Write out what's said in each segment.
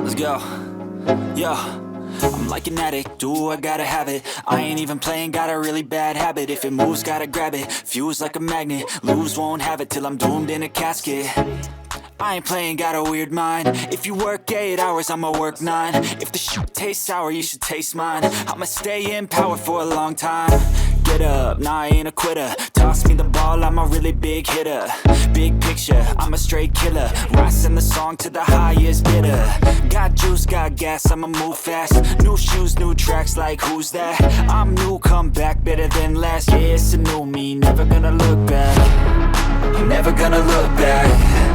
Let's go. Yo, I'm like an addict, ooh, I gotta have it. I ain't even playing, got a really bad habit. If it moves, gotta grab it. Fuse like a magnet, lose, won't have it till I'm doomed in a casket. I ain't playing, got a weird mind. If you work 8 hours, I'ma work 9. If the shoot tastes sour, you should taste mine. I'ma stay in power for a long time. Get up, nah, I ain't a quitter. Toss me the ball, I'm a really big hitter. Big picture, I'm a straight killer. Rising the song to the highest bidder. Got juice, got gas, I'ma move fast. New shoes, new tracks, like who's that? I'm new, come back, better than last. Yeah, it's a new me, never gonna look back. I'm never gonna look back.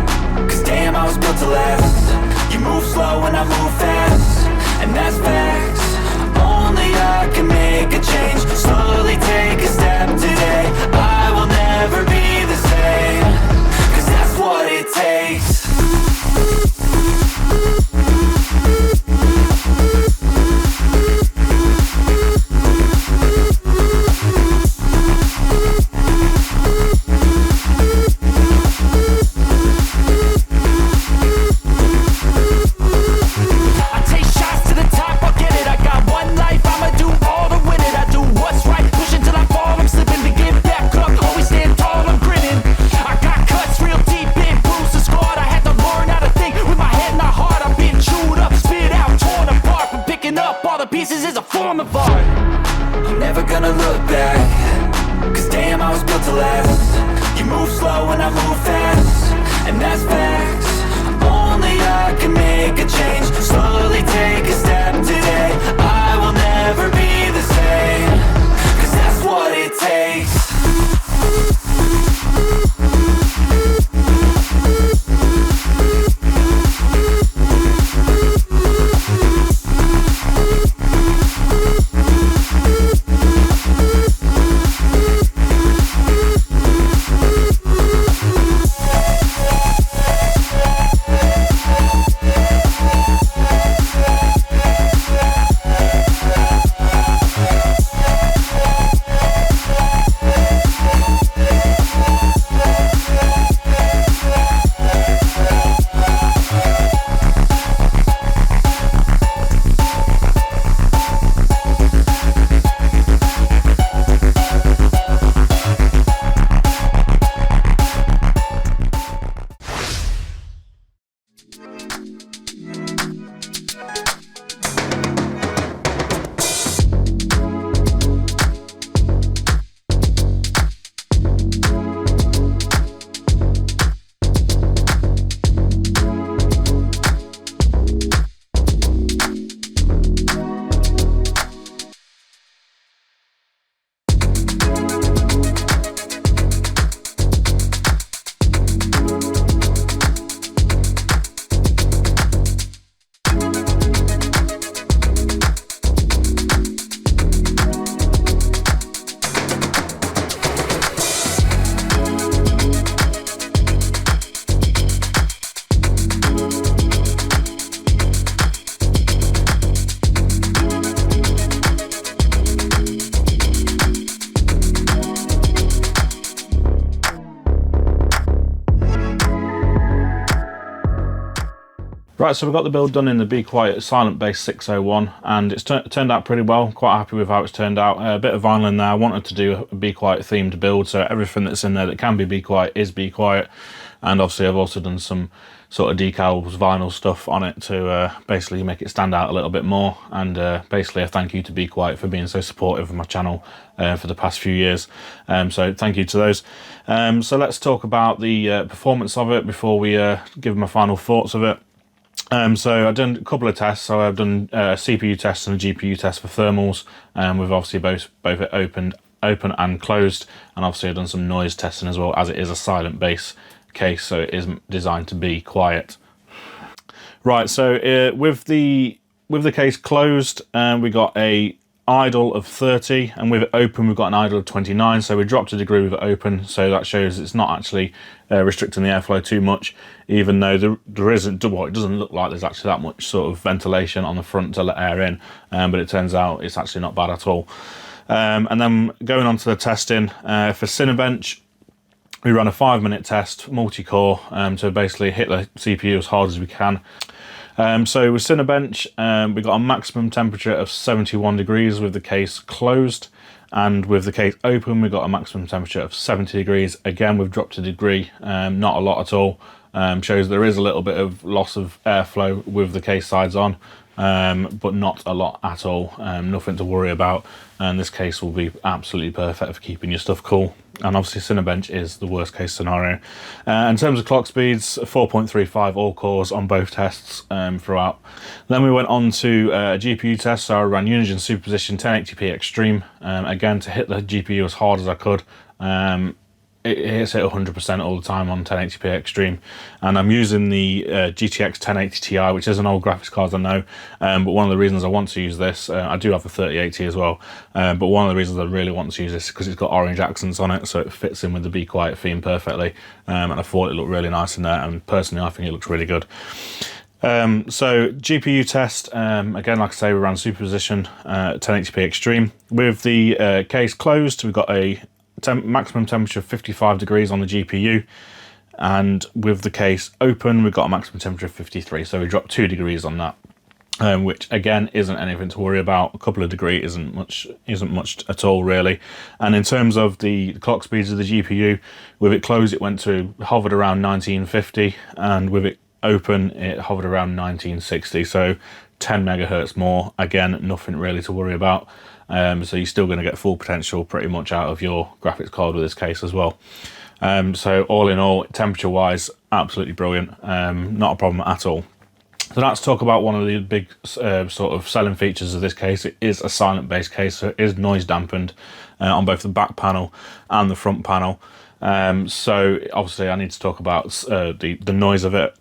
Cause damn, I was built to last. You move slow and I move fast, and that's facts. Only I can make a change. Slowly take a step today. I will never be the same. Cause that's what it takes. Pieces is a form of art. I'm never gonna look back. Cause damn, I was built to last. You move slow and I move fast, and that's facts. Only I can make a change. Slowly take a step today. I will never be the same. Cause that's what it takes. Right, so we've got the build done in the Be Quiet Silent Base 601, and it's turned out pretty well. Quite happy with how it's turned out. A bit of vinyl in there. I wanted to do a Be Quiet themed build, so everything that's in there that can be Quiet is Be Quiet. And obviously I've also done some sort of decals, vinyl stuff on it to basically make it stand out a little bit more. And basically a thank you to Be Quiet for being so supportive of my channel for the past few years. So thank you to those. So let's talk about the performance of it before we give my final thoughts of it. So I've done a couple of tests. So I've done a CPU test and a GPU test for thermals. We've obviously both open and closed, and obviously I've done some noise testing as well, as it is a silent base case, so it is designed to be quiet. Right, so with the case closed, we got a idle of 30, and with it open we've got an idle of 29, so we dropped a degree with it open, so that shows it's not actually restricting the airflow too much, even though there isn't, well, it doesn't look like there's actually that much sort of ventilation on the front to let air in, but it turns out it's actually not bad at all. And then going on to the testing, for Cinebench, we ran a 5-minute test, multi-core, to basically hit the CPU as hard as we can. So with Cinebench, we got a maximum temperature of 71 degrees with the case closed, and with the case open we got a maximum temperature of 70 degrees. Again, we've dropped a degree, not a lot at all. Shows there is a little bit of loss of airflow with the case sides on, but not a lot at all. Nothing to worry about, and this case will be absolutely perfect for keeping your stuff cool. And obviously Cinebench is the worst case scenario. In terms of clock speeds, 4.35 all cores on both tests throughout. Then we went on to a GPU test, so I ran Unigine Superposition 1080p Extreme. Again, to hit the GPU as hard as I could. It hits it 100% all the time on 1080p Extreme, and I'm using the GTX 1080 Ti, which is an old graphics card, I know, but one of the reasons I want to use this, I do have a 3080 as well, but one of the reasons I really want to use this is because it's got orange accents on it, so it fits in with the Be Quiet theme perfectly, and I thought it looked really nice in there, and personally I think it looks really good. So GPU test, again, like I say, we ran Superposition 1080p Extreme. With the case closed, we've got a maximum temperature of 55 degrees on the GPU, and with the case open we've got a maximum temperature of 53, so we dropped 2 degrees on that, which again isn't anything to worry about. A couple of degrees isn't much at all really. And in terms of the clock speeds of the GPU, with it closed it hovered around 1950, and with it open it hovered around 1960, so 10 megahertz more. Again, nothing really to worry about. So you're still going to get full potential pretty much out of your graphics card with this case as well. So all in all, temperature wise, absolutely brilliant, not a problem at all. So let's talk about one of the big sort of selling features of this case. It is a silent based case, so it is noise dampened on both the back panel and the front panel. So obviously I need to talk about the noise of it.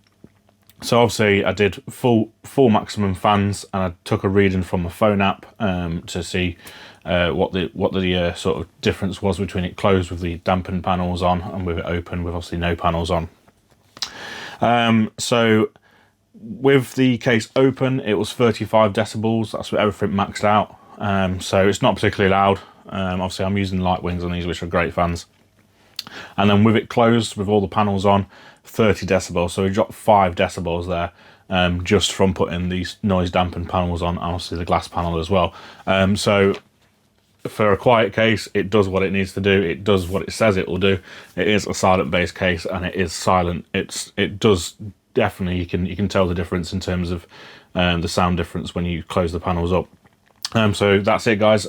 So obviously I did full maximum fans, and I took a reading from the phone app to see what the sort of difference was between it closed with the dampened panels on and with it open with obviously no panels on. So with the case open it was 35 decibels, that's what everything maxed out. So it's not particularly loud. Obviously I'm using light wings on these, which are great fans. And then with it closed with all the panels on, 30 decibels, so we dropped 5 decibels there, just from putting these noise dampened panels on, and obviously the glass panel as well. So for a quiet case, it does what it needs to do, it does what it says it will do. It is a silent based case and it is silent. It does definitely, you can tell the difference in terms of the sound difference when you close the panels up. So that's it guys.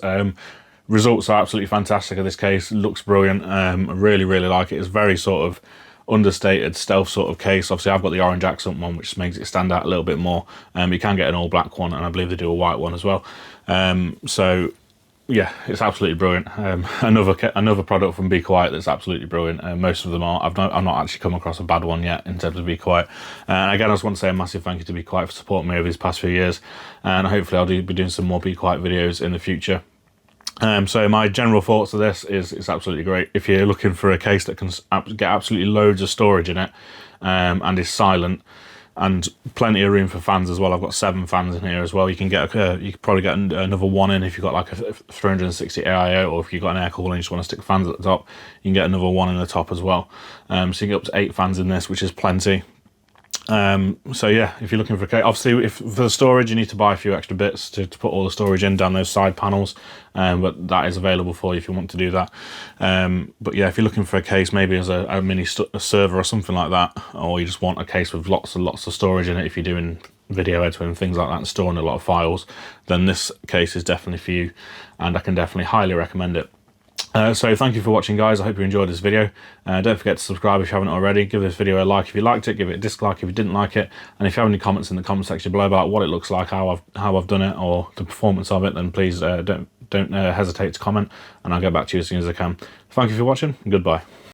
Results are absolutely fantastic of this case. It looks brilliant. I really like it. It's very sort of understated stealth sort of case. Obviously I've got the orange accent one, which makes it stand out a little bit more. You can get an all black one, and I believe they do a white one as well. So yeah, it's absolutely brilliant. Another product from Be Quiet that's absolutely brilliant. Most of them are. I've not actually come across a bad one yet in terms of Be Quiet. And again, I just want to say a massive thank you to Be Quiet for supporting me over these past few years, and hopefully I'll be doing some more Be Quiet videos in the future. So my general thoughts of this is it's absolutely great. If you're looking for a case that can get absolutely loads of storage in it, and is silent, and plenty of room for fans as well. I've got 7 fans in here as well. You can probably get another one in if you've got like a 360 AIO, or if you've got an air cooler and you just want to stick fans at the top, you can get another one in the top as well. So you can get up to 8 fans in this, which is plenty. So yeah, if you're looking for a case, obviously for the storage you need to buy a few extra bits to put all the storage in down those side panels, but that is available for you if you want to do that. But yeah, if you're looking for a case maybe as a mini server or something like that, or you just want a case with lots and lots of storage in it if you're doing video editing and things like that and storing a lot of files, then this case is definitely for you, and I can definitely highly recommend it. So thank you for watching guys, I hope you enjoyed this video. Don't forget to subscribe if you haven't already, give this video a like if you liked it, give it a dislike if you didn't like it, and if you have any comments in the comment section below about what it looks like, how I've done it, or the performance of it, then please don't hesitate to comment, and I'll get back to you as soon as I can. Thank you for watching, goodbye.